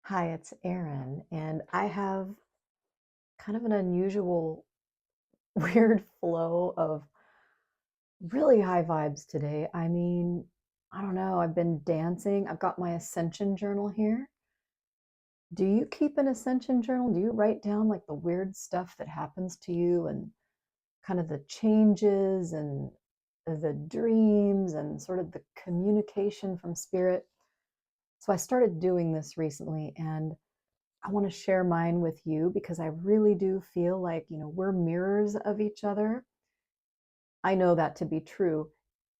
Hi, it's Erin, and I have kind of an unusual, weird flow of really high vibes today. I mean, I don't know, I've been dancing. I've got my Ascension journal here. Do you keep an Ascension journal? Do you write down like the weird stuff that happens to you and kind of the changes and the dreams and sort of the communication from spirit? So I started doing this recently, and I want to share mine with you because I really do feel like, we're mirrors of each other. I know that to be true.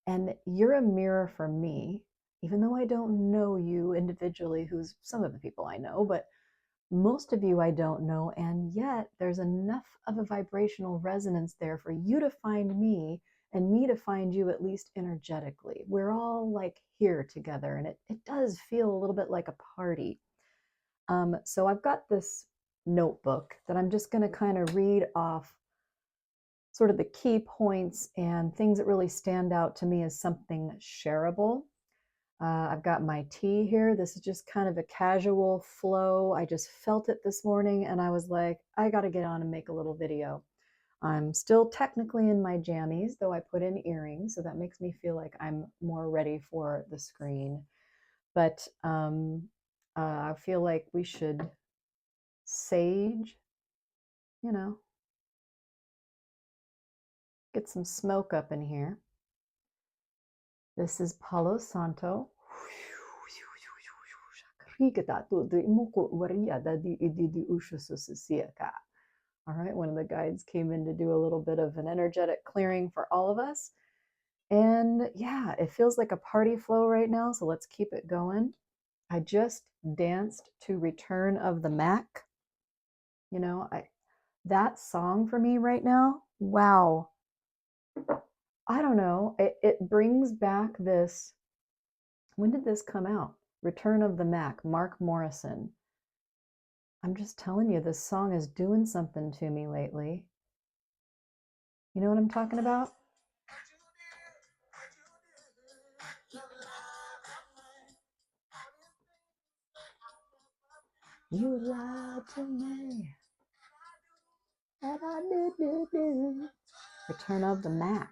And you're a mirror for me, even though I don't know you individually, who's some of the people I know, but most of you I don't know. And yet there's enough of a vibrational resonance there for you to find me and me to find you, at least energetically. We're all like here together, and it does feel a little bit like a party. So I've got this notebook that I'm just going to kind of read off sort of the key points and things that really stand out to me as something shareable. I've got my tea here. This is just kind of a casual flow. I just felt it this morning and I was like, I got to get on and make a little video. I'm still technically in my jammies, though I put in earrings, so that makes me feel like I'm more ready for the screen. But I feel like we should sage, you know, get some smoke up in here. This is Palo Santo. All right, one of the guides came in to do a little bit of an energetic clearing for all of us. And yeah, it feels like a party flow right now, so let's keep it going. I just danced to Return of the Mac. That song for me right now, wow. I don't know. It brings back this. When did this come out? Return of the Mac, Mark Morrison. I'm just telling you, this song is doing something to me lately. You know what I'm talking about? You lied to me, and I did. Return of the Mac.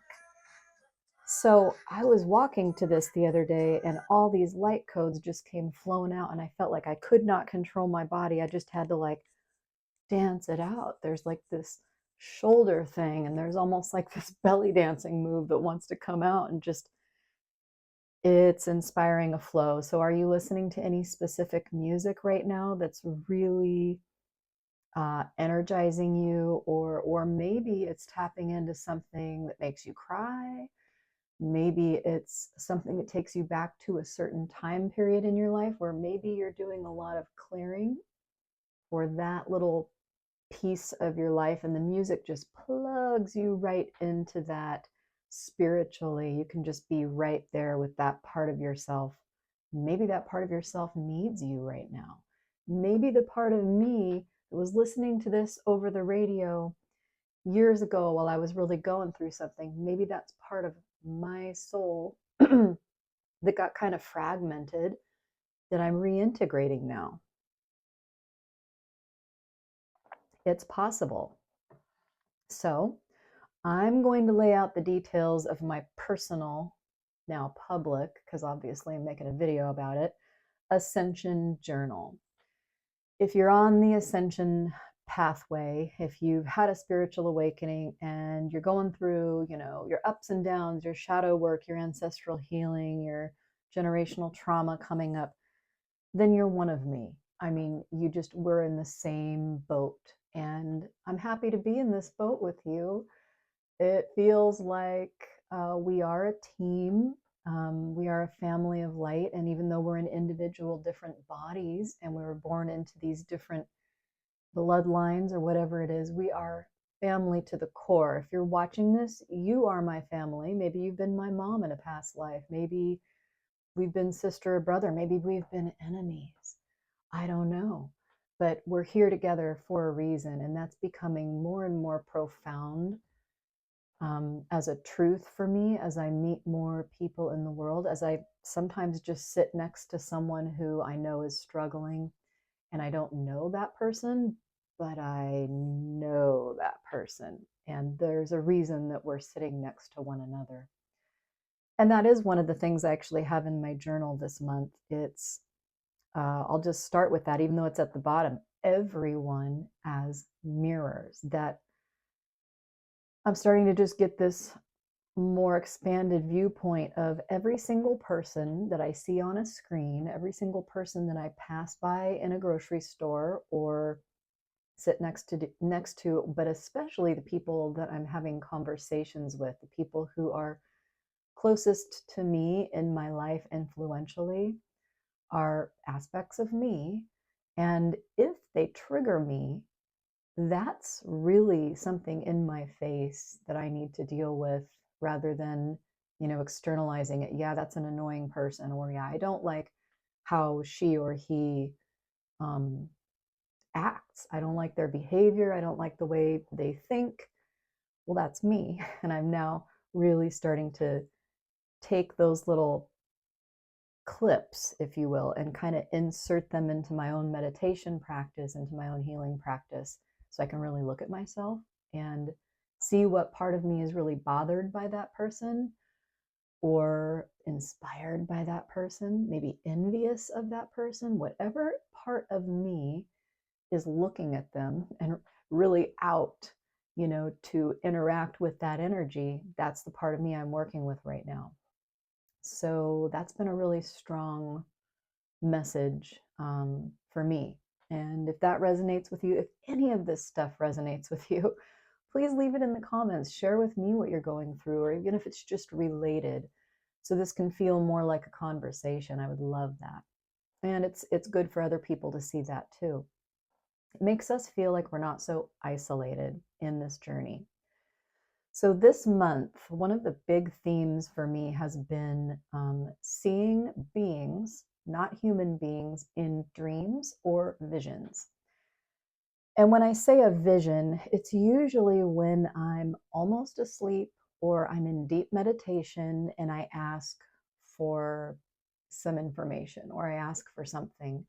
So I was walking to this the other day, and all these light codes just came flowing out, and I felt like I could not control my body. I just had to like dance it out. There's like this shoulder thing, and there's almost like this belly dancing move that wants to come out, and just it's inspiring a flow. So are you listening to any specific music right now that's really energizing you, or maybe it's tapping into something that makes you cry? Maybe it's something that takes you back to a certain time period in your life where maybe you're doing a lot of clearing for that little piece of your life, and the music just plugs you right into that spiritually. You can just be right there with that part of yourself. Maybe that part of yourself needs you right now. Maybe the part of me that was listening to this over the radio years ago while I was really going through something, maybe that's part of my soul that got kind of fragmented that I'm reintegrating now. It's possible. So I'm going to lay out the details of my personal, now public, because obviously I'm making a video about it, Ascension journal. If you're on the Ascension pathway, if you've had a spiritual awakening and you're going through, your ups and downs, your shadow work, your ancestral healing, your generational trauma coming up, then you're one of me. I mean, we're in the same boat. And I'm happy to be in this boat with you. It feels like we are a team. We are a family of light. And even though we're in individual different bodies and we were born into these different bloodlines or whatever it is, we are family to the core. If you're watching this, you are my family. Maybe you've been my mom in a past life. Maybe we've been sister or brother. Maybe we've been enemies. I don't know. But we're here together for a reason. And that's becoming more and more profound as a truth for me as I meet more people in the world, as I sometimes just sit next to someone who I know is struggling. and I don't know that person, but I know that person. And there's a reason that we're sitting next to one another. And that is one of the things I actually have in my journal this month. I'll just start with that, even though it's at the bottom. Everyone as mirrors. That I'm starting to just get this more expanded viewpoint of every single person that I see on a screen, every single person that I pass by in a grocery store or sit next to, but especially the people that I'm having conversations with, the people who are closest to me in my life influentially are aspects of me. And if they trigger me, that's really something in my face that I need to deal with rather than, externalizing it. Yeah, that's an annoying person, or yeah, I don't like how she or he um, acts. I don't like their behavior. I don't like the way they think. Well, that's me. And I'm now really starting to take those little clips, if you will, and kind of insert them into my own meditation practice, into my own healing practice, so I can really look at myself and see what part of me is really bothered by that person or inspired by that person, maybe envious of that person, whatever part of me is looking at them and really out, to interact with that energy. That's the part of me I'm working with right now. So that's been a really strong message for me. And if that resonates with you, if any of this stuff resonates with you, please leave it in the comments. Share with me what you're going through, or even if it's just related, so this can feel more like a conversation. I would love that. And it's good for other people to see that too. It makes us feel like we're not so isolated in this journey. So this month, one of the big themes for me has been seeing beings, not human beings, in dreams or visions. And when I say a vision, it's usually when I'm almost asleep or I'm in deep meditation and I ask for some information or I ask for something.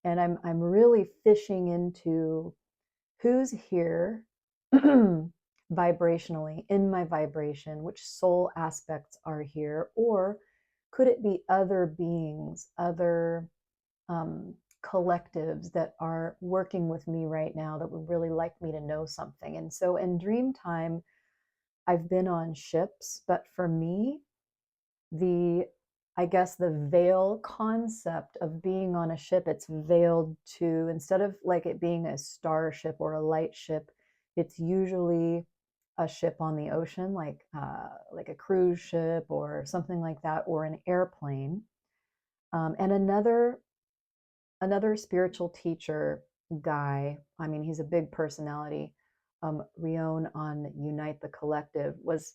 And I'm really fishing into who's here vibrationally in my vibration, which soul aspects are here, or could it be other beings, other collectives that are working with me right now that would really like me to know something. And so in dream time, I've been on ships, but for me, the I guess the veil concept of being on a ship, it's veiled to, instead of like it being a starship or a light ship, it's usually a ship on the ocean, like a cruise ship or something like that, or an airplane. And another spiritual teacher guy, I mean, he's a big personality. Rion on Unite the Collective was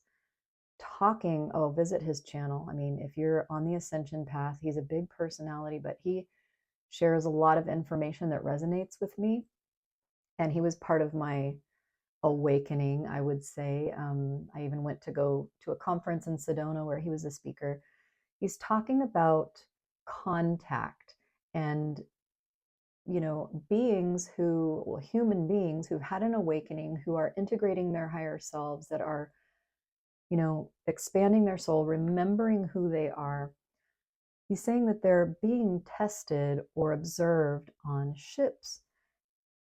talking. Oh, visit his channel. I mean, if you're on the Ascension path, he's a big personality, but he shares a lot of information that resonates with me. And he was part of my awakening, I would say. I even went to go to a conference in Sedona where he was a speaker. He's talking about contact and beings who, well, human beings who've had an awakening, who are integrating their higher selves, that are, expanding their soul, remembering who they are. He's saying that they're being tested or observed on ships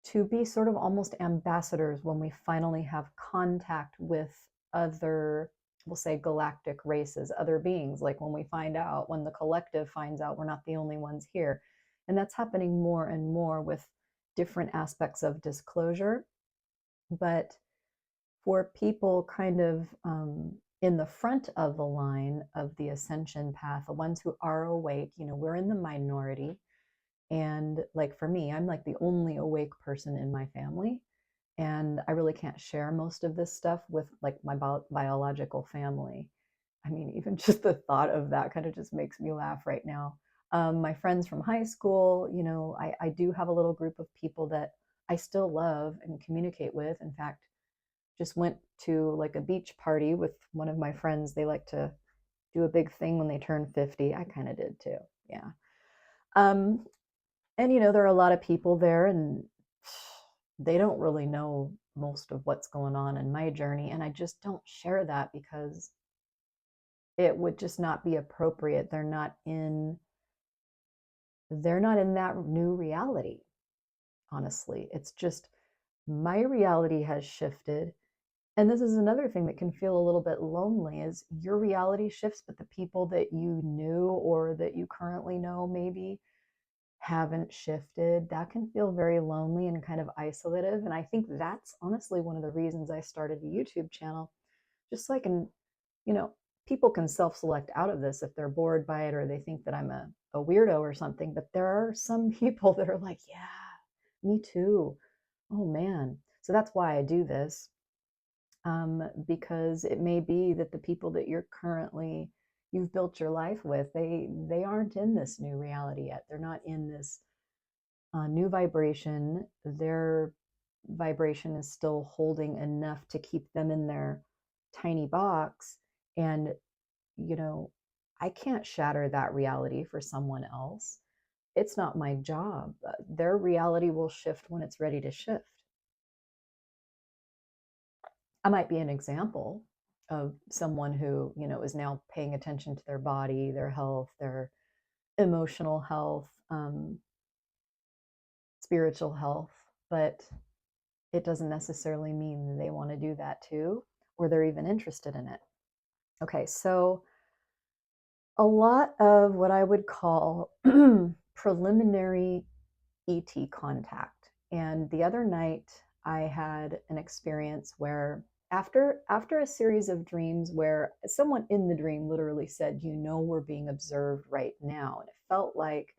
to be sort of almost ambassadors when we finally have contact with other, we'll say, galactic races, other beings, like when we find out, when the collective finds out we're not the only ones here. And that's happening more and more with different aspects of disclosure. But for people kind of in the front of the line of the ascension path, the ones who are awake, we're in the minority. And like for me, I'm like the only awake person in my family. And I really can't share most of this stuff with like my biological family. I mean, even just the thought of that kind of just makes me laugh right now. My friends from high school, I do have a little group of people that I still love and communicate with. In fact, just went to like a beach party with one of my friends. They like to do a big thing when they turn 50. I kind of did too. Yeah. Um, And, you know, there are a lot of people there and they don't really know most of what's going on in my journey. And I just don't share that because it would just not be appropriate. They're not in that new reality, honestly. It's just my reality has shifted. And this is another thing that can feel a little bit lonely is your reality shifts, but the people that you knew or that you currently know maybe haven't shifted. That can feel very lonely and kind of isolative. And I think that's honestly one of the reasons I started a YouTube channel, just so I can, you know, people can self-select out of this if they're bored by it or they think that I'm a weirdo or something. But there are some people that are like, yeah, me too. Oh man. So that's why I do this. Because it may be that the people that you've built your life with, they aren't in this new reality yet. They're not in this new vibration. Their vibration is still holding enough to keep them in their tiny box. And, you know, I can't shatter that reality for someone else. It's not my job. Their reality will shift when it's ready to shift. I might be an example of someone who, you know, is now paying attention to their body, their health, their emotional health, spiritual health, but it doesn't necessarily mean that they want to do that too, or they're even interested in it. Okay, so a lot of what I would call preliminary ET contact. And the other night, I had an experience where after a series of dreams where someone in the dream literally said, "You know, we're being observed right now," and it felt like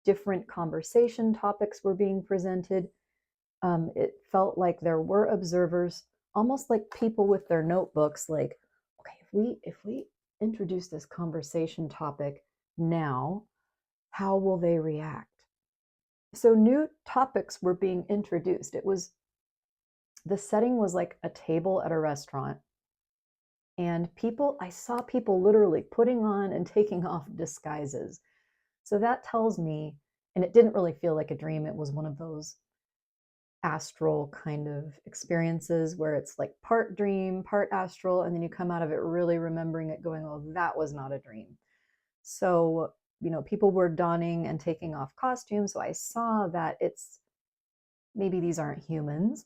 different conversation topics were being presented. It felt like there were observers, almost like people with their notebooks. Like, okay, if we introduce this conversation topic now, how will they react? So new topics were being introduced. The setting was like a table at a restaurant, and I saw people literally putting on and taking off disguises. So that tells me, and it didn't really feel like a dream, it was one of those astral kind of experiences where it's like part dream, part astral, and then you come out of it really remembering it, going, oh, that was not a dream. So, you know, people were donning and taking off costumes. So I saw that maybe these aren't humans.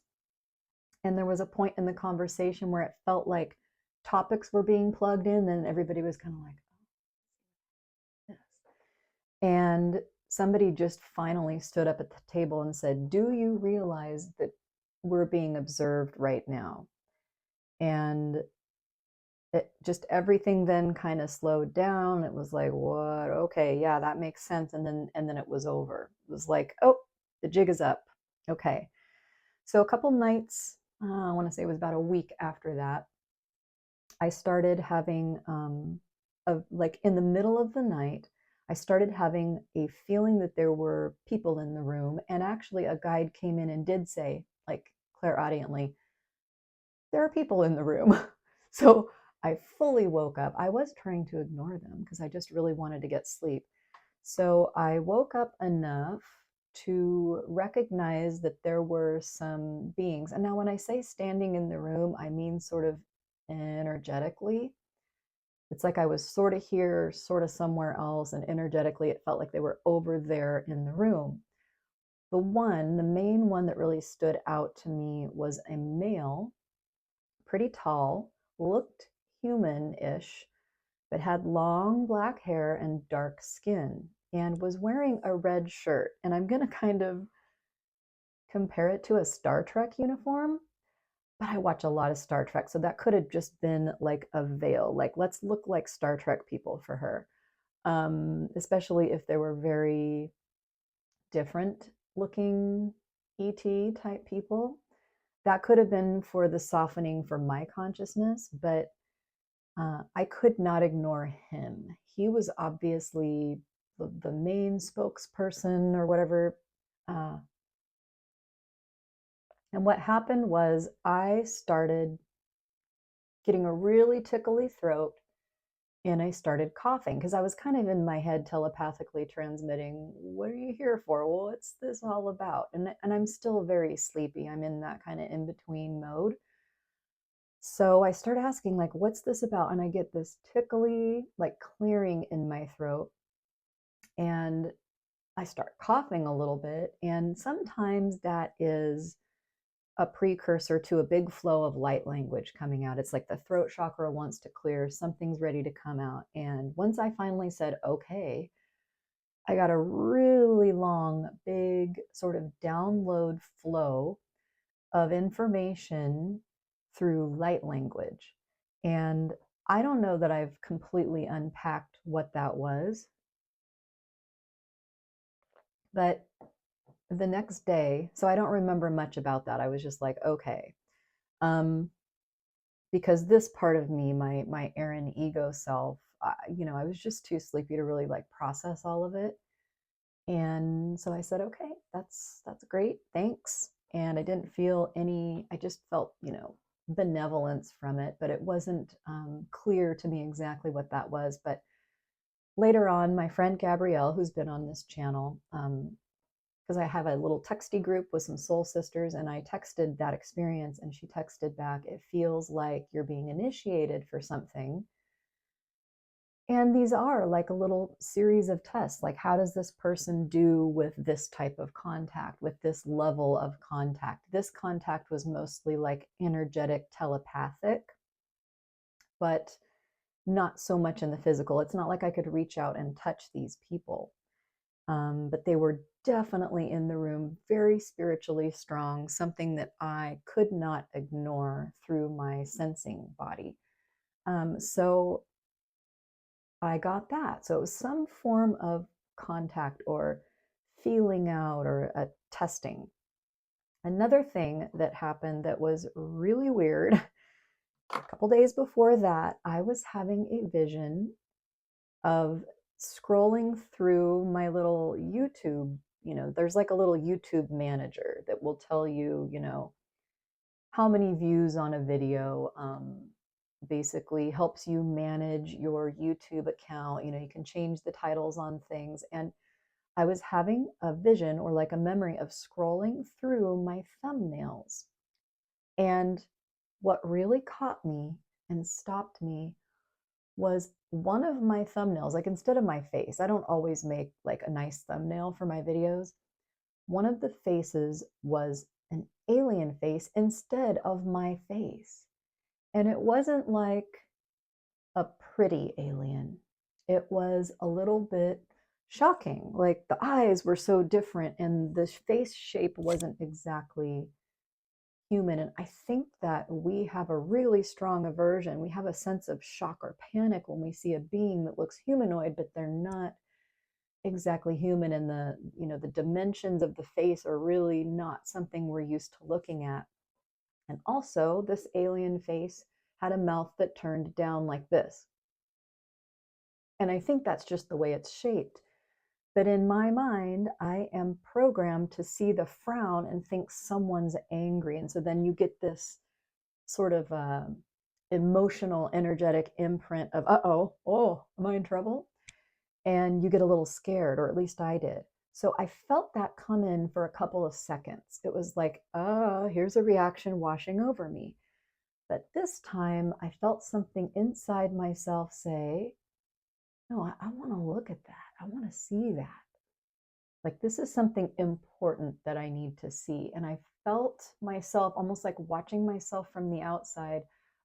And there was a point in the conversation where it felt like topics were being plugged in, and everybody was kind of like, oh, yes. And somebody just finally stood up at the table and said, "Do you realize that we're being observed right now?" And everything then kind of slowed down. It was like, what? Okay, yeah, that makes sense. And then it was over. It was like, oh, the jig is up. Okay. So a couple nights, I want to say it was about a week after that, I started having like in the middle of the night, I started having a feeling that there were people in the room. And actually a guide came in and did say, like clairaudiently, there are people in the room. So I fully woke up. I was trying to ignore them because I just really wanted to get sleep. So I woke up enough to recognize that there were some beings. And now, when I say standing in the room, I mean sort of energetically. It's like I was sort of here, sort of somewhere else, and energetically, it felt like they were over there in the room. The main one that really stood out to me was a male, pretty tall, looked human-ish, but had long black hair and dark skin, and was wearing a red shirt. And I'm going to kind of compare it to a Star Trek uniform, but I watch a lot of Star Trek, so that could have just been like a veil. Like, let's look like Star Trek people for her, especially if they were very different looking ET type people. That could have been for the softening for my consciousness, but I could not ignore him. He was obviously the main spokesperson or whatever. Uh, and what happened was I started getting a really tickly throat. And I started coughing because I was kind of in my head telepathically transmitting, what are you here for? Well, what's this all about? And I'm still very sleepy. I'm in that kind of in between mode. So I start asking, like, what's this about? And I get this tickly, like, clearing in my throat. And I start coughing a little bit. And sometimes that is a precursor to a big flow of light language coming out. It's like the throat chakra wants to clear, something's ready to come out. And once I finally said, okay, I got a really long, big sort of download flow of information through light language. And I don't know that I've completely unpacked what that was, but the next day, so I don't remember much about that. I was just like, okay. Because this part of me, my Erin ego self, I was just too sleepy to really like process all of it. And so I said, okay, that's great, thanks. And I didn't feel any. I just felt, benevolence from it, but it wasn't clear to me exactly what that was. But later on, my friend Gabrielle, who's been on this channel, because I have a little texty group with some soul sisters, and I texted that experience, and she texted back, it feels like you're being initiated for something. And these are like a little series of tests. Like, how does this person do with this type of contact, with this level of contact? This contact was mostly like energetic, telepathic, but not so much in the physical. It's not like I could reach out and touch these people. But they were definitely in the room, very spiritually strong, something that I could not ignore through my sensing body. So I got that. So it was some form of contact or feeling out or a testing. Another thing that happened that was really weird, a couple days before that, I was having a vision of scrolling through my little YouTube. There's like a little YouTube manager that will tell you, how many views on a video, basically helps you manage your YouTube account. You can change the titles on things. And I was having a vision or like a memory of scrolling through my thumbnails. And what really caught me and stopped me was one of my thumbnails, like instead of my face, I don't always make like a nice thumbnail for my videos. One of the faces was an alien face instead of my face. And it wasn't like a pretty alien. It was a little bit shocking. Like the eyes were so different and the face shape wasn't exactly human. And I think that we have a really strong aversion. We have a sense of shock or panic when we see a being that looks humanoid, but they're not exactly human. And the dimensions of the face are really not something we're used to looking at. And also, this alien face had a mouth that turned down like this. And I think that's just the way it's shaped. But in my mind, I am programmed to see the frown and think someone's angry. And so then you get this sort of emotional, energetic imprint of, oh, am I in trouble? And you get a little scared, or at least I did. So I felt that come in for a couple of seconds. It was like, here's a reaction washing over me. But this time I felt something inside myself say, no, I want to look at that. I want to see that. Like, this is something important that I need to see. And I felt myself almost like watching myself from the outside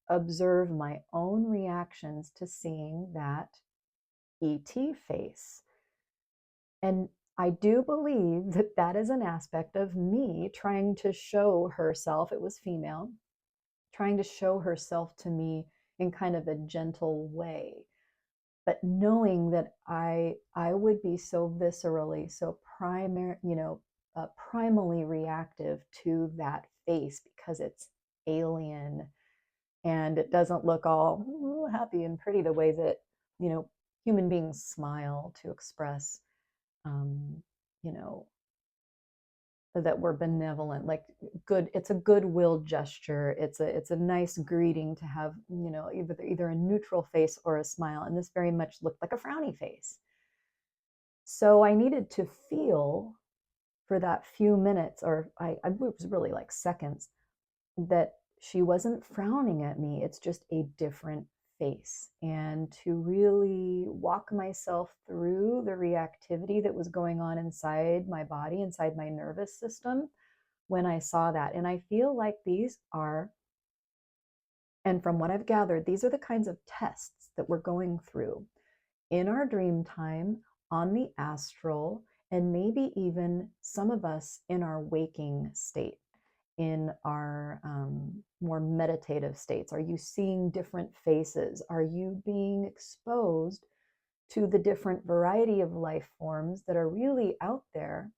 observe my own reactions to seeing that ET face. And I do believe that that is an aspect of me trying to show herself, it was female, trying to show herself to me in kind of a gentle way. But knowing that I would be so viscerally, so primally reactive to that face because it's alien and it doesn't look all happy and pretty the way that human beings smile to express um, you know that were benevolent, like good. It's a goodwill gesture. It's a nice greeting to have, either a neutral face or a smile. And this very much looked like a frowny face. So I needed to feel for that few minutes, or it was really like seconds, that she wasn't frowning at me. It's just a different face. And to really walk myself through the reactivity that was going on inside my body, inside my nervous system, when I saw that. And I feel like these are, and from what I've gathered, these are the kinds of tests that we're going through in our dream time, on the astral, and maybe even some of us in our waking state, in our more meditative states. Are you seeing different faces? Are you being exposed to the different variety of life forms that are really out there?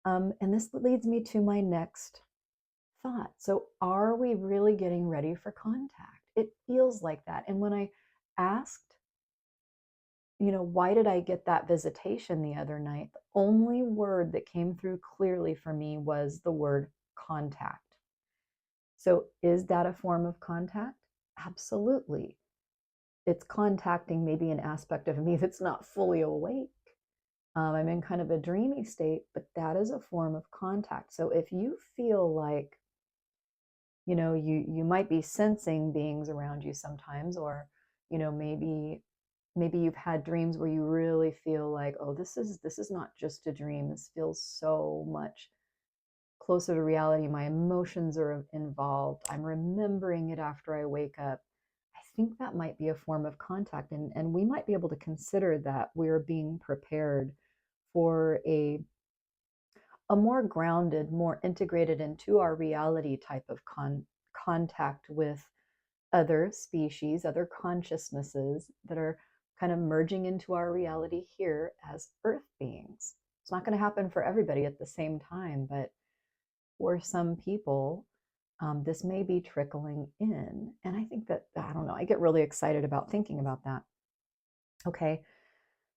And this leads me to my next thought. So, are we really getting ready for contact? It feels like that. And when I asked, why did I get that visitation the other night? The only word that came through clearly for me was the word contact. So, is that a form of contact? Absolutely. It's contacting maybe an aspect of me that's not fully awake. I'm in kind of a dreamy state, but that is a form of contact. So, if you feel like, you might be sensing beings around you sometimes, or, maybe you've had dreams where you really feel like, oh, this is not just a dream. This feels so much closer to reality. My emotions are involved. I'm remembering it after I wake up. I think that might be a form of contact. And we might be able to consider that we're being prepared for a more grounded, more integrated into our reality type of contact with other species, other consciousnesses that are kind of merging into our reality here as Earth beings. It's not going to happen for everybody at the same time, but for some people, this may be trickling in. And I think that, I don't know, I get really excited about thinking about that. Okay.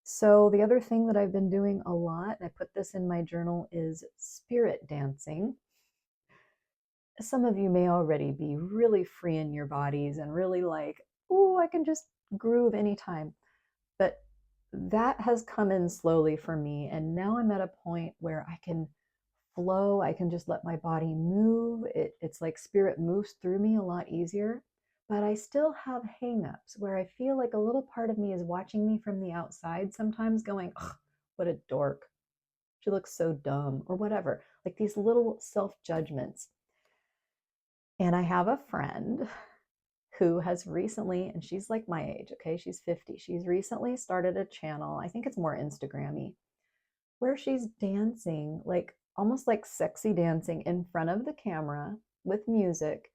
So, the other thing that I've been doing a lot, and I put this in my journal, is spirit dancing. Some of you may already be really free in your bodies and really like, oh, I can just groove anytime. But that has come in slowly for me. And now I'm at a point where I can flow. I can just let my body move. It's like spirit moves through me a lot easier. But I still have hangups where I feel like a little part of me is watching me from the outside, sometimes going, ugh, what a dork. She looks so dumb, or whatever. Like these little self judgments. And I have a friend who has recently, and she's like my age, okay? She's 50. She's recently started a channel. I think it's more Instagram-y, where she's dancing, like almost like sexy dancing in front of the camera with music.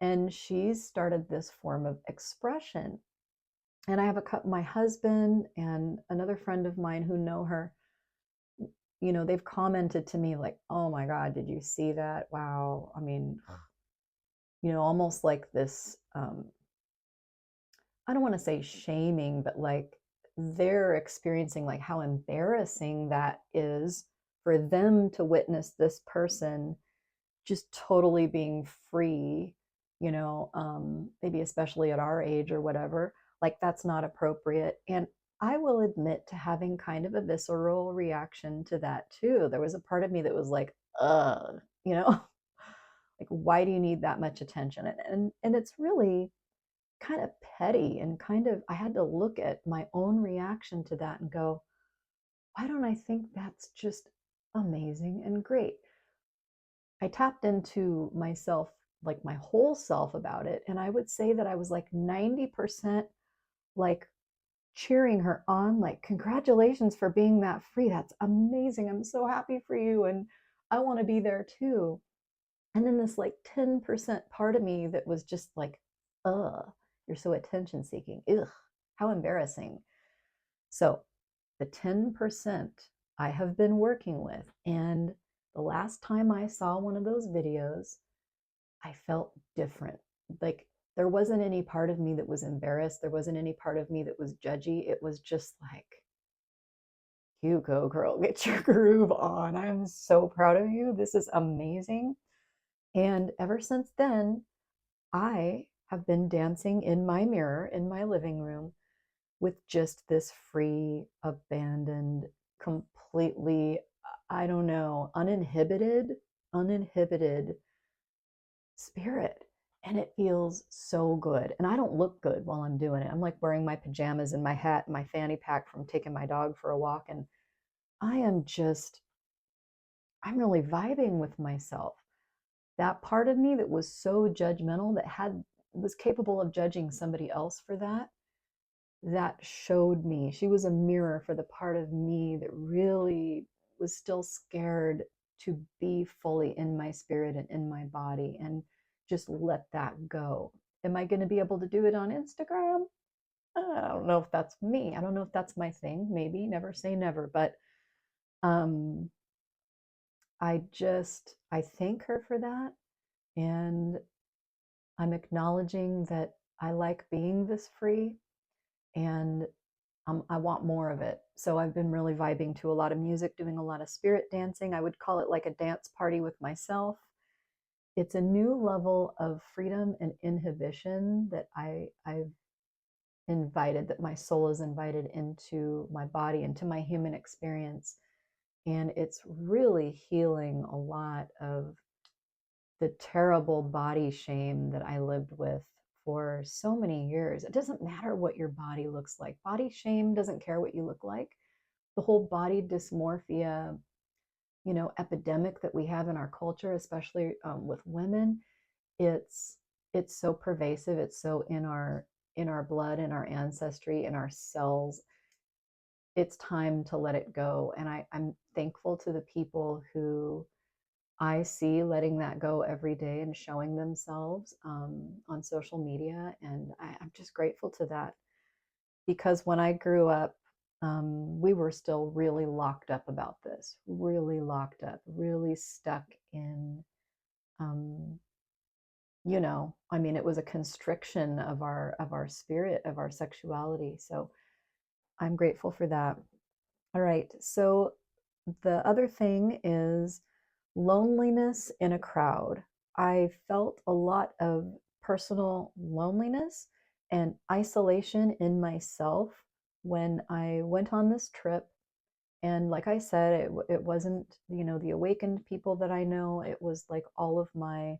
And she's started this form of expression. And I have my husband and another friend of mine who know her, they've commented to me like, oh my God, did you see that? Wow. I mean, almost like this, I don't want to say shaming, but like they're experiencing like how embarrassing that is for them to witness this person just totally being free, maybe especially at our age or whatever. Like that's not appropriate. And I will admit to having kind of a visceral reaction to that too. There was a part of me that was like, you know, like why do you need that much attention? And it's really kind of petty, and kind of, I had to look at my own reaction to that and go, why don't I think that's just amazing and great? I tapped into myself, like my whole self about it. And I would say that I was like 90% like cheering her on, like, congratulations for being that free. That's amazing. I'm so happy for you. And I want to be there too. And then this like 10% part of me that was just like, you're so attention seeking. Ugh, how embarrassing. So the 10% I have been working with. And the last time I saw one of those videos, I felt different. Like there wasn't any part of me that was embarrassed. There wasn't any part of me that was judgy. It was just like, You go, girl, get your groove on. I'm so proud of you. This is amazing. And ever since then, I have been dancing in my mirror in my living room with just this free, abandoned, completely, I don't know, uninhibited spirit. And it feels so good. And I don't look good while I'm doing it. I'm like wearing my pajamas and my hat and my fanny pack from taking my dog for a walk. And I am just, I'm really vibing with myself. That part of me that was so judgmental, that had was capable of judging somebody else for that, that showed me. She was a mirror for the part of me that really was still scared to be fully in my spirit and in my body and just let that go. Am I going to be able to do it on Instagram? I don't know if that's me. I don't know if that's my thing. Maybe, never say never. But um, I thank her for that. And I'm acknowledging that I like being this free, and I want more of it. So I've been really vibing to a lot of music, doing a lot of spirit dancing. I would call it like a dance party with myself. It's a new level of freedom and inhibition that I've invited, that my soul is invited into my body, into my human experience. And it's really healing a lot of the terrible body shame that I lived with for so many years. It doesn't matter what your body looks like. Body shame doesn't care what you look like. The whole body dysmorphia, epidemic that we have in our culture, especially with women, it's it's so pervasive. It's so in our blood, in our ancestry, in our cells. It's time to let it go. And I'm thankful to the people who I see letting that go every day and showing themselves on social media. And I'm just grateful to that, because when I grew up, we were still really locked up about this, really locked up, really stuck in, um, I mean, it was a constriction of our spirit, of our sexuality. So I'm grateful for that. All right. So the other thing is loneliness in a crowd. I felt a lot of personal loneliness and isolation in myself when I went on this trip. And like I said, it wasn't, the awakened people that I know. It was like all of my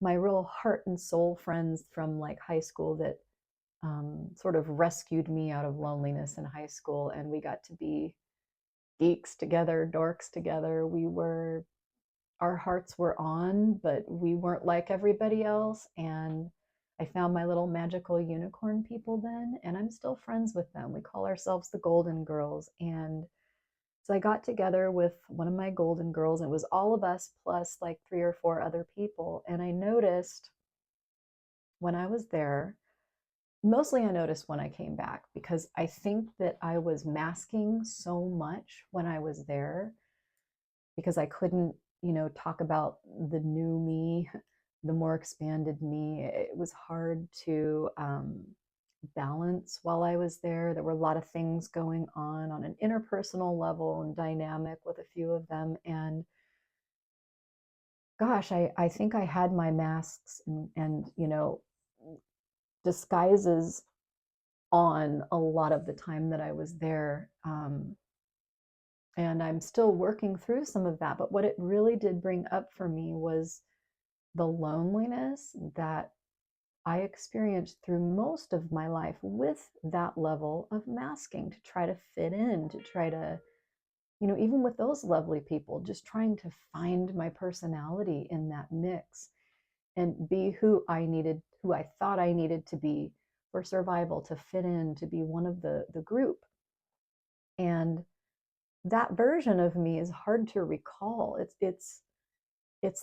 real heart and soul friends from like high school that sort of rescued me out of loneliness in high school. And we got to be geeks together, dorks together. Our hearts were on, but we weren't like everybody else. And I found my little magical unicorn people then, and I'm still friends with them. We call ourselves the Golden Girls. And so I got together with one of my Golden Girls, and it was all of us plus like 3 or 4 other people. And I noticed when I was there, mostly I noticed when I came back, because I think that I was masking so much when I was there, because I couldn't, talk about the new me, the more expanded me. It was hard to balance while I was there. There were a lot of things going on an interpersonal level and dynamic with a few of them. And gosh, I think I had my masks and disguises on a lot of the time that I was there. And I'm still working through some of that. But what it really did bring up for me was the loneliness that I experienced through most of my life with that level of masking, to try to fit in, to try to, even with those lovely people, just trying to find my personality in that mix and be who I thought I needed to be for survival, to fit in, to be one of the group. And that version of me is hard to recall. It's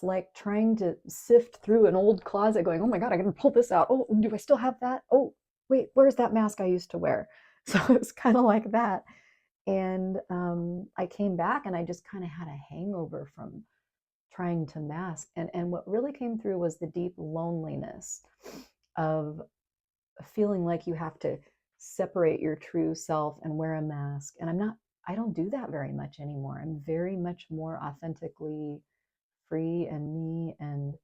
like trying to sift through an old closet going, oh my God, I can pull this out. Oh, do I still have that? Oh, wait, where's that mask I used to wear? So it's kind of like that. And I came back and I just kind of had a hangover from trying to mask. And what really came through was the deep loneliness of feeling like you have to separate your true self and wear a mask. And I don't do that very much anymore. I'm very much more authentically free and me, and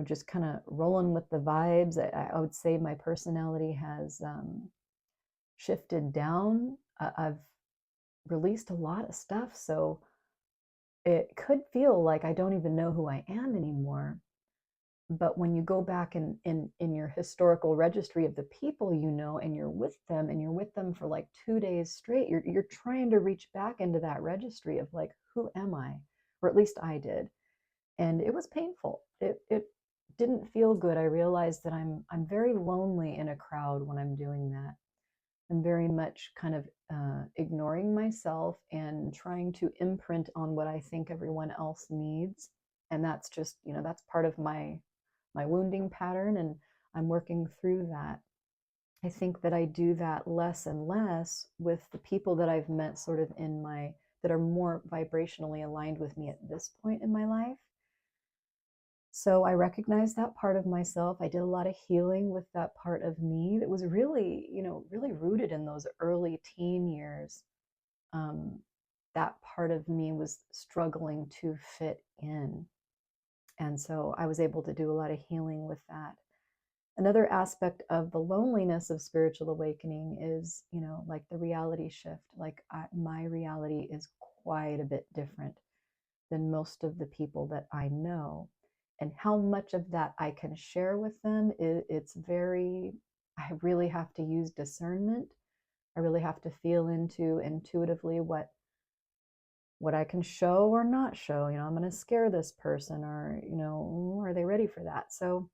just kind of rolling with the vibes. I would say my personality has shifted down. I've released a lot of stuff, so it could feel like I don't even know who I am anymore. But when you go back in your historical registry of the people and you're with them for like 2 days straight, you're trying to reach back into that registry of like, who am I? Or at least I did. And it was painful. It didn't feel good. I realized that I'm very lonely in a crowd when I'm doing that. I'm very much kind of ignoring myself and trying to imprint on what I think everyone else needs. And that's just, that's part of my wounding pattern, and I'm working through that. I think that I do that less and less with the people that I've met sort of that are more vibrationally aligned with me at this point in my life. So I recognize that part of myself. I did a lot of healing with that part of me that was really, really rooted in those early teen years. Um, that part of me was struggling to fit in. And so I was able to do a lot of healing with that. Another aspect of the loneliness of spiritual awakening is, like the reality shift. Like my reality is quite a bit different than most of the people that I know. And how much of that I can share with them, I really have to use discernment. I really have to feel into intuitively what I can show or not show. I'm going to scare this person, or, are they ready for that? So,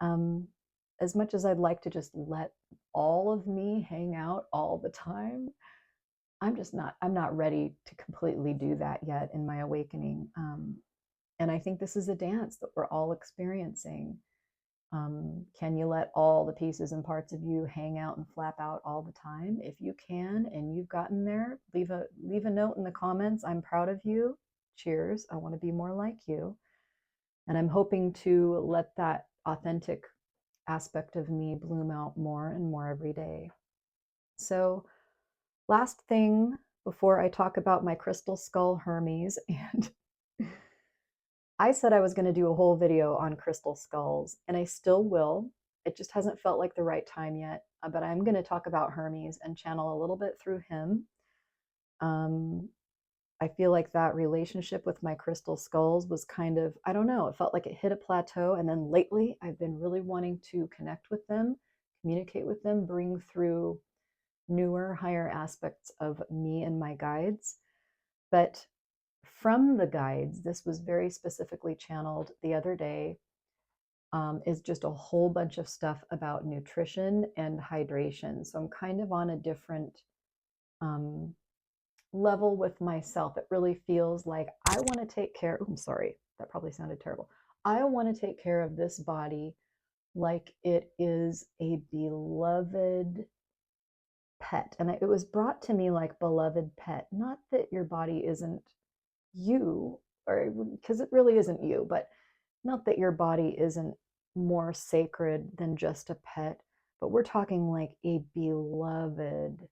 as much as I'd like to just let all of me hang out all the time, I'm not ready to completely do that yet in my awakening. And I think this is a dance that we're all experiencing. Can you let all the pieces and parts of you hang out and flap out all the time? If you can and you've gotten there, leave a note in the comments. I'm proud of you. Cheers. I want to be more like you. And I'm hoping to let that authentic aspect of me bloom out more and more every day. So, last thing before I talk about my crystal skull Hermes, and I said I was going to do a whole video on crystal skulls, and I still will. It just hasn't felt like the right time yet, but I'm going to talk about Hermes and channel a little bit through him. I feel like that relationship with my crystal skulls was kind of, I don't know, it felt like it hit a plateau. And then lately, I've been really wanting to connect with them, communicate with them, bring through newer, higher aspects of me and my guides. But from the guides, this was very specifically channeled the other day, is just a whole bunch of stuff about nutrition and hydration. So I'm kind of on a different level with myself. It really feels like I want to take care. I'm sorry, that probably sounded terrible. I want to take care of this body like it is a beloved pet. And it was brought to me like beloved pet, not that your body isn't you, or because it really isn't you, but not that your body isn't more sacred than just a pet, but we're talking like a beloved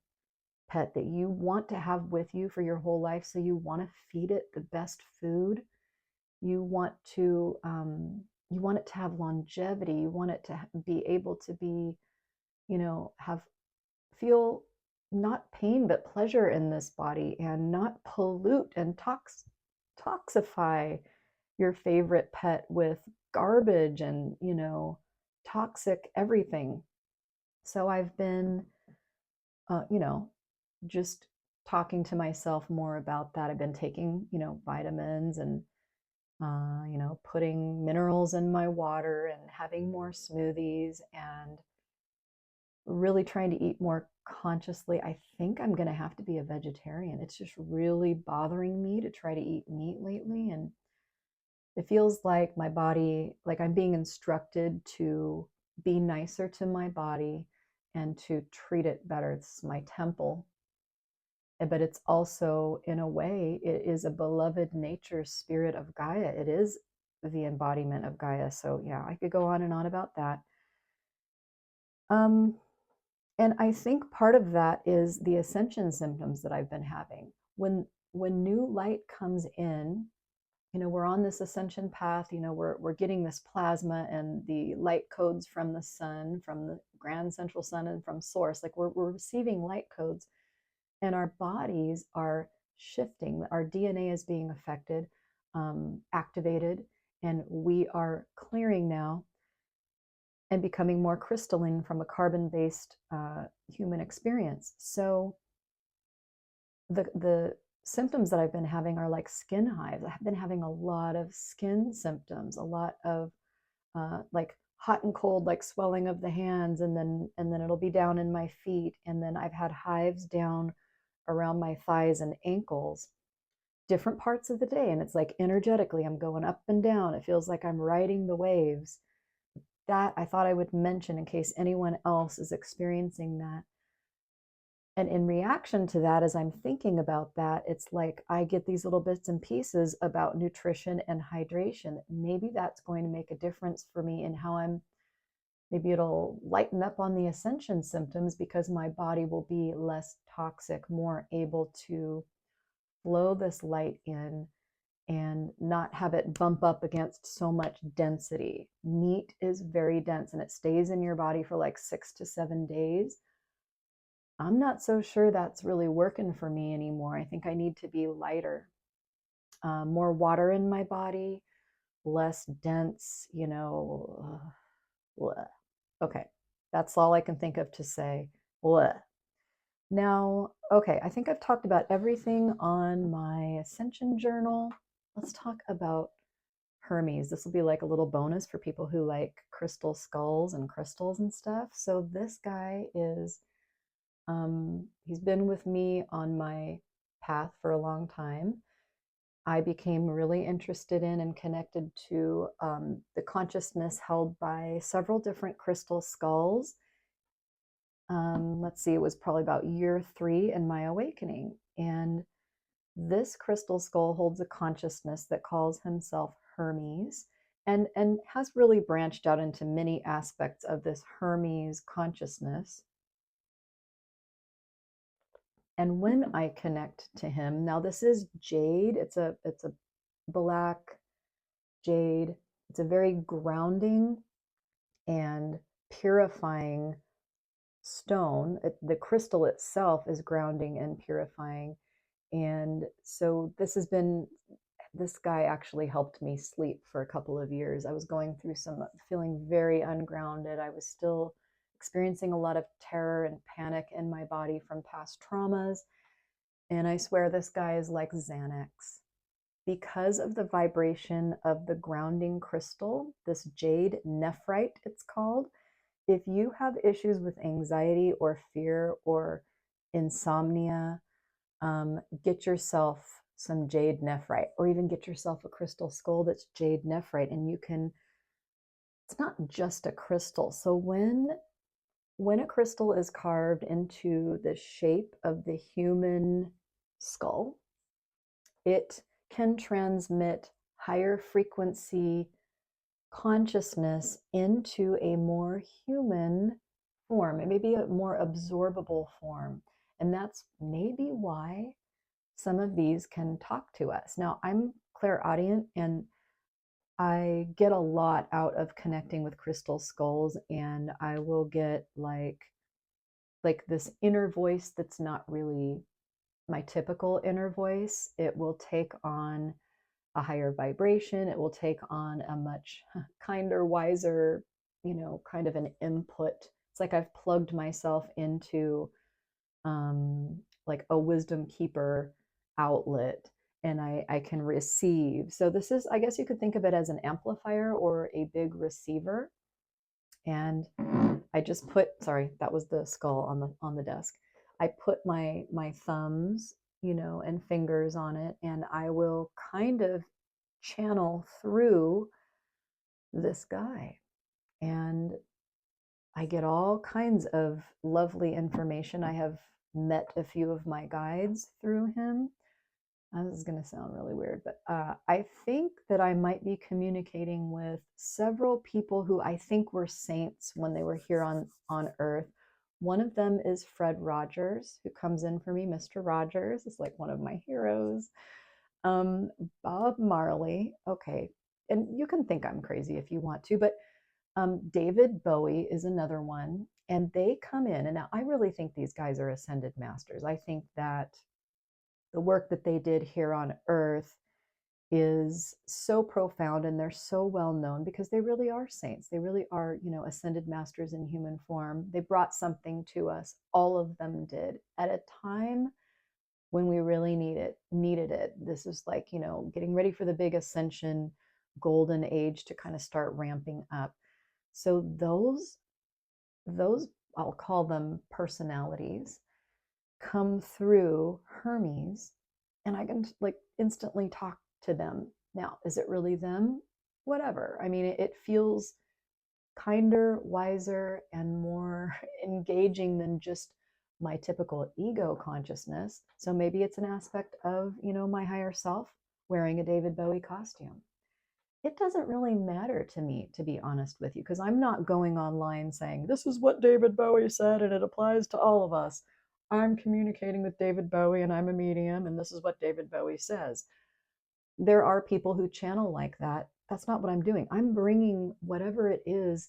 pet that you want to have with you for your whole life. So you want to feed it the best food. You want it to have longevity. You want it to be able to be, have feel not pain but pleasure in this body, and not pollute and toxify your favorite pet with garbage and toxic everything. So I've been just talking to myself more about that. I've been taking, vitamins and, putting minerals in my water and having more smoothies and really trying to eat more consciously. I think I'm going to have to be a vegetarian. It's just really bothering me to try to eat meat lately. And it feels like my body, like I'm being instructed to be nicer to my body and to treat it better. It's my temple. But it's also, in a way, it is a beloved nature spirit of Gaia. It is the embodiment of Gaia. So yeah, I could go on and on about that. And I think part of that is the ascension symptoms that I've been having. When new light comes in, we're on this ascension path, we're getting this plasma and the light codes from the sun, from the grand central sun, and from source. Like we're receiving light codes, and our bodies are shifting. Our DNA is being affected, activated, and we are clearing now and becoming more crystalline from a carbon-based human experience. So the symptoms that I've been having are like skin hives. I've been having a lot of skin symptoms, a lot of like hot and cold, like swelling of the hands, and then it'll be down in my feet, and then I've had hives down around my thighs and ankles, different parts of the day, and it's like energetically I'm going up and down. It feels like I'm riding the waves. That I thought I would mention in case anyone else is experiencing that. And in reaction to that, as I'm thinking about that, it's like I get these little bits and pieces about nutrition and hydration. Maybe that's going to make a difference for me in how maybe it'll lighten up on the ascension symptoms because my body will be less toxic, more able to flow this light in and not have it bump up against so much density. Meat is very dense and it stays in your body for like 6 to 7 days. I'm not so sure that's really working for me anymore. I think I need to be lighter, more water in my body, less dense, bleh. Okay, that's all I can think of to say. Bleh. Now, okay, I think I've talked about everything on my Ascension journal. Let's talk about Hermes. This will be like a little bonus for people who like crystal skulls and crystals and stuff. So this guy is he's been with me on my path for a long time. I became really interested in and connected to the consciousness held by several different crystal skulls. Let's see, it was probably about year 3 in my awakening. And this crystal skull holds a consciousness that calls himself Hermes, and has really branched out into many aspects of this Hermes consciousness. And when I connect to him, now this is jade. It's a black jade. It's a very grounding and purifying stone. The crystal itself is grounding and purifying. And so this guy actually helped me sleep for a couple of years. I was going through feeling very ungrounded. I was still experiencing a lot of terror and panic in my body from past traumas. And I swear this guy is like Xanax. Because of the vibration of the grounding crystal, this jade nephrite, it's called. If you have issues with anxiety or fear or insomnia, get yourself some jade nephrite, or even get yourself a crystal skull that's jade nephrite, and it's not just a crystal. So when a crystal is carved into the shape of the human skull, it can transmit higher frequency consciousness into a more human form. It may be a more absorbable form. And that's maybe why some of these can talk to us. Now, I'm clairaudient and I get a lot out of connecting with crystal skulls, and I will get like this inner voice that's not really my typical inner voice. It will take on a higher vibration. It will take on a much kinder, wiser, kind of an input. It's like I've plugged myself into like a wisdom keeper outlet, and I can receive. So this is, I guess you could think of it as an amplifier or a big receiver. And I just put, sorry, that was the skull on the desk. I put my thumbs, and fingers on it, and I will kind of channel through this guy. And I get all kinds of lovely information. I have met a few of my guides through him. This is going to sound really weird, but I think that I might be communicating with several people who I think were saints when they were here on Earth, One of them is Fred Rogers, who comes in for me. Mr. Rogers is like one of my heroes. Um, Bob Marley, okay, and you can think I'm crazy if you want to, but David Bowie is another one, and they come in. And now I really think these guys are ascended masters. I think that the work that they did here on Earth is so profound, and they're so well known because they really are saints. They really are, ascended masters in human form. They brought something to us. All of them did at a time when we really needed it. This is like, getting ready for the big ascension golden age to kind of start ramping up. So those I'll call them personalities come through Hermes, and I can like instantly talk to them. Now, is it really them? Whatever. I mean, it feels kinder, wiser, and more engaging than just my typical ego consciousness. So maybe it's an aspect of, my higher self wearing a David Bowie costume. It doesn't really matter to me, to be honest with you, because I'm not going online saying, this is what David Bowie said and it applies to all of us. I'm communicating with David Bowie and I'm a medium and this is what David Bowie says. There are people who channel like that. That's not what I'm doing. I'm bringing whatever it is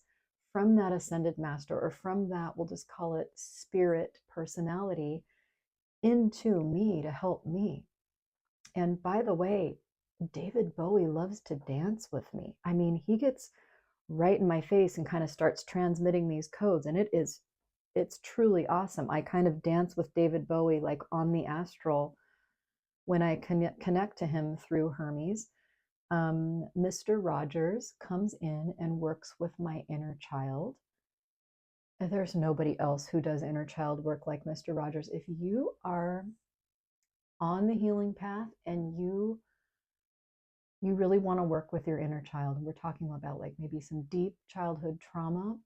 from that ascended master, or from that, we'll just call it spirit personality, into me to help me. And by the way, David Bowie loves to dance with me. I mean, he gets right in my face and kind of starts transmitting these codes, and it's truly awesome. I kind of dance with David Bowie like on the astral when I connect to him through Hermes. Mr. Rogers comes in and works with my inner child. There's nobody else who does inner child work like Mr. Rogers. If you are on the healing path and you really want to work with your inner child, we're talking about like maybe some deep childhood trauma,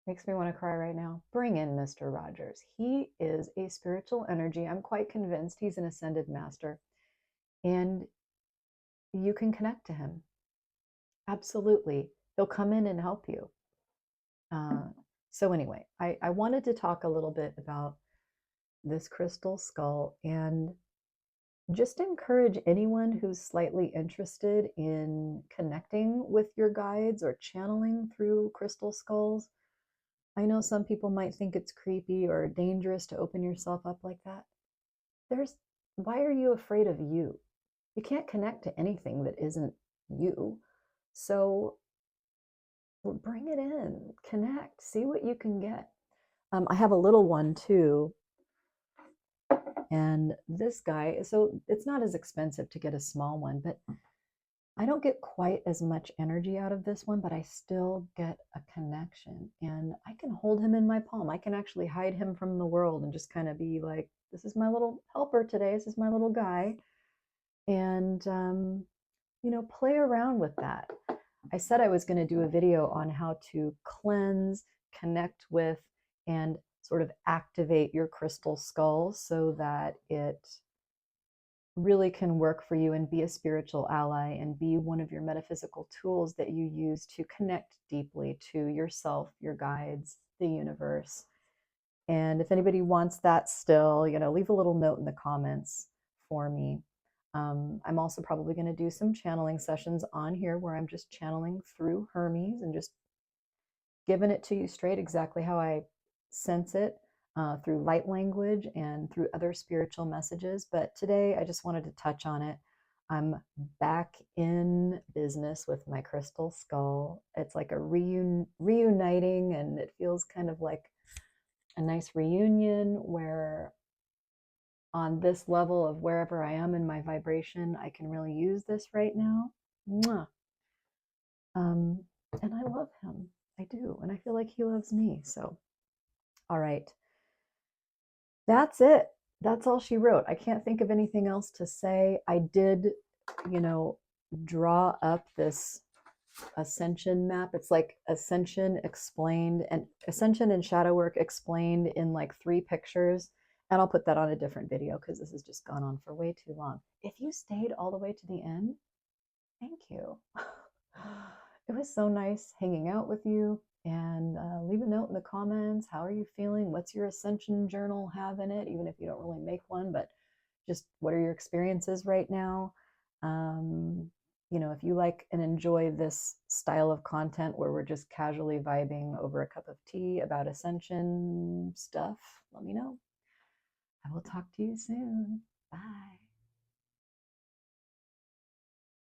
makes me want to cry right now. Bring in Mr. Rogers. He is a spiritual energy. I'm quite convinced he's an ascended master, and you can connect to him. Absolutely. He'll come in and help you. So anyway, I wanted to talk a little bit about this crystal skull, and just encourage anyone who's slightly interested in connecting with your guides or channeling through crystal skulls. I know some people might think it's creepy or dangerous to open yourself up like that. Why are you afraid of you? You can't connect to anything that isn't you. So bring it in, connect, see what you can get. I have a little one too. And this guy, so it's not as expensive to get a small one, but I don't get quite as much energy out of this one, but I still get a connection. And I can hold him in my palm. I can actually hide him from the world and just kind of be like, this is my little helper today. This is my little guy. And, play around with that. I said I was going to do a video on how to cleanse, connect with, and sort of activate your crystal skull so that it really can work for you and be a spiritual ally and be one of your metaphysical tools that you use to connect deeply to yourself, your guides, the universe. And if anybody wants that still, leave a little note in the comments for me. I'm also probably going to do some channeling sessions on here where I'm just channeling through Hermes and just giving it to you straight exactly how I sense it, through light language and through other spiritual messages. But today I just wanted to touch on it. I'm back in business with my crystal skull. It's like a reuniting, and it feels kind of like a nice reunion where on this level of wherever I am in my vibration, I can really use this right now. Mwah. And I love him. I do. And I feel like he loves me. So, all right. That's it. That's all she wrote. I can't think of anything else to say. I did, draw up this Ascension map. It's like Ascension explained, and Ascension and shadow work explained in like 3 pictures. And I'll put that on a different video because this has just gone on for way too long. If you stayed all the way to the end, thank you. It was so nice hanging out with you. And leave a note in the comments. How are you feeling? What's your Ascension journal have in it? Even if you don't really make one, but just what are your experiences right now? Um, if you like and enjoy this style of content where we're just casually vibing over a cup of tea about Ascension stuff, let me know. I will talk to you soon. Bye.